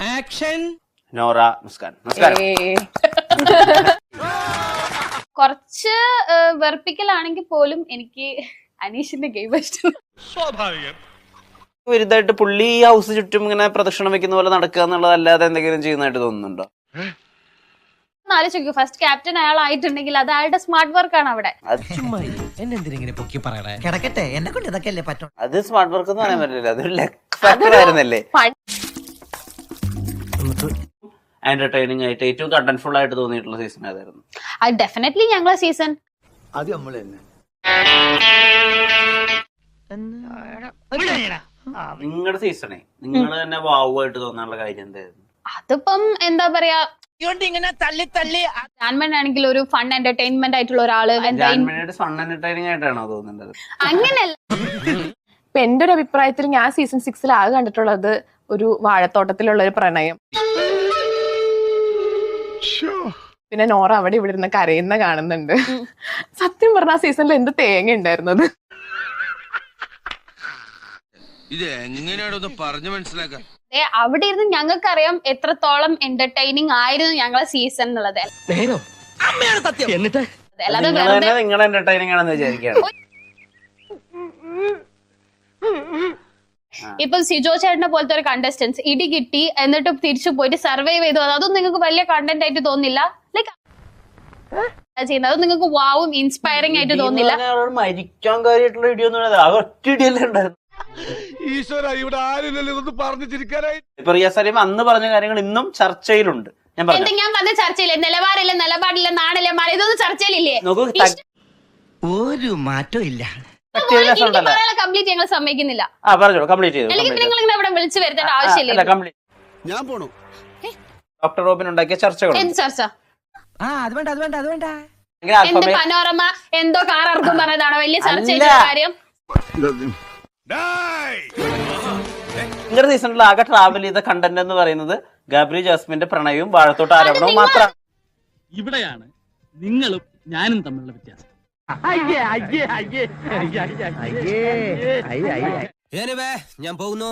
Action. Nora Muskan. നമസ്കാരം. കുറച്ച് വെറുപ്പിക്കലാണെങ്കിൽ പോലും എനിക്ക് അനീഷിന്റെ ഗെയിം ഇഷ്ടം. സ്വാഭാവികം. വലുതായിട്ട് പുള്ളി ഈ ഹൗസ് ചുറ്റും ഇങ്ങനെ പ്രദക്ഷിണം വെക്കുന്ന പോലെ നടക്കുക എന്നുള്ളതല്ലാതെ എന്തെങ്കിലും ചെയ്യുന്നതായിട്ട് തോന്നുന്നുണ്ടോ? ആലോചിക്കൂ, ഫസ്റ്റ് ക്യാപ്റ്റൻ അയാളായിട്ടുണ്ടെങ്കിൽ അത് അയാളുടെ സ്മാർട്ട് വർക്ക് ആണ് അവിടെ. കിടക്കട്ടെ, എന്നെ കൊണ്ട് ഇതൊക്കെ അല്ലേ പറ്റും. അത് സ്മാർട്ട് വർക്ക് എന്ന് പറയാൻ പറ്റില്ല, അതൊരു ലക്ക് ഫാക്ടർ ആയിരുന്നല്ലേ. എന്റർടൈനിങ് ആയിട്ട് ഏറ്റവും കണ്ടന്റ്ഫുൾ ആയിട്ട് തോന്നിയിട്ടുള്ള സീസൺ ഏതായിരുന്നു? അത് ഡെഫിനറ്റ്ലി ഞങ്ങളെ സീസൺ. അത് നമ്മൾ തന്നെ. നിങ്ങളുടെ സീസണേ നിങ്ങൾ തന്നെ വാവുമായിട്ട് തോന്നാനുള്ള കാര്യം എന്തായിരുന്നു? അതിപ്പം എന്താ പറയാ, ജാൻമൻ ആണെങ്കിൽ ഒരു ഫൺ എന്റർടൈൻമെന്റ് ആയിട്ടുള്ള ഒരാള്. ഫൺ എന്റർടൈനിങ് ആയിട്ടാണോ തോന്നുന്നത്? അങ്ങനെയല്ല. ഇപ്പൊ എന്റെ ഒരു അഭിപ്രായത്തിൽ ഞാൻ സീസൺ 6 ആകെ കണ്ടിട്ടുള്ളത് ഒരു വാഴത്തോട്ടത്തിലുള്ള ഒരു പ്രണയം. പിന്നെ നോറ അവിടെ ഇവിടെ ഇരുന്ന് കരയുന്ന കാണുന്നുണ്ട്. സത്യം പറഞ്ഞ ആ സീസണിൽ എന്ത് തേങ്ങ ഉണ്ടായിരുന്നത്. ഇത് എങ്ങനെയാണോ പറഞ്ഞു മനസ്സിലാക്കാൻ. അവിടെ ഇരുന്ന് ഞങ്ങൾക്കറിയാം എത്രത്തോളം എന്റർടൈനിങ് ആയിരുന്നു ഞങ്ങളെ സീസൺ എന്നുള്ളത്. അല്ലാതെ വെറുതെ നിങ്ങൾ എന്റർടൈനിങ് ആണെന്ന് വിചാരിക്കുകയാണ്. ഇപ്പൊ സിജോ ചേട്ടനെ പോലത്തെ ഒരു കണ്ടസ്റ്റൻസ് ഇടി കിട്ടി എന്നിട്ട് തിരിച്ചു പോയിട്ട് സർവൈവ് ചെയ്തു, അതൊന്നും നിങ്ങൾക്ക് വലിയ കണ്ടന്റ് ആയിട്ട് തോന്നില്ല. ലൈക്ക് ചെയ്യുന്നത് അത് നിങ്ങൾക്ക് വാവും ഇൻസ്പയറിംഗ് ആയിട്ട് തോന്നില്ല. മരിക്കാൻ കാര്യമായിട്ടുള്ള ഇടിയോ ഒറ്റ ഇടിയല്ലേ ഉണ്ടായിരുന്നു. ഈശ്വര, ഇവിടെ ആരില്ലല്ലോ ഇതൊന്ന് പറഞ്ഞു ചിരിക്കാനായി. ഇപ്പൊ റിയ സലീം അന്ന് പറഞ്ഞ കാര്യങ്ങൾ ഇന്നും ചർച്ചയിലുണ്ട്. ഞാൻ പറഞ്ഞ ചർച്ചയില്ലേ, നിലവാരമില്ല, നിലപാടില്ല, നാണില്ല, മല, ഇതൊന്നും ചർച്ചയിലില്ലേ? ഒരു മാറ്റവും ഇല്ല. കംപ്ലീറ്റ് ഞങ്ങൾ സമ്മതിക്കുന്നില്ല. അല്ലെങ്കിൽ നിങ്ങൾ ഇവിടെ വിളിച്ചു വരുത്തേണ്ട ആവശ്യമില്ല. ഞാൻ പോണു. ഡോക്ടർ റോബിൻ ഉണ്ടാക്കിയ ചർച്ചകൾ. എന്ത് ചർച്ച? അത് വേണ്ട, അത് വേണ്ട, അത് വേണ്ട. എന്ത് പനോരമ എന്തോ കാർ ഇറക്കും പറഞ്ഞതാണോ വലിയ ചർച്ച കാര്യം? നിങ്ങളുടെ സീസണിൽ ആകെ ട്രാവൽ ചെയ്ത കണ്ടന്റ് എന്ന് പറയുന്നത് ഗാബ്രി ജാസ്മിന്റെ പ്രണയവും വാഴത്തോട്ട് ആരോപണവും മാത്രമാണ്. ഇവിടെയാണ് നിങ്ങളും ഞാനും തമ്മിലുള്ള വ്യത്യാസം. ഞാൻ പോകുന്നു.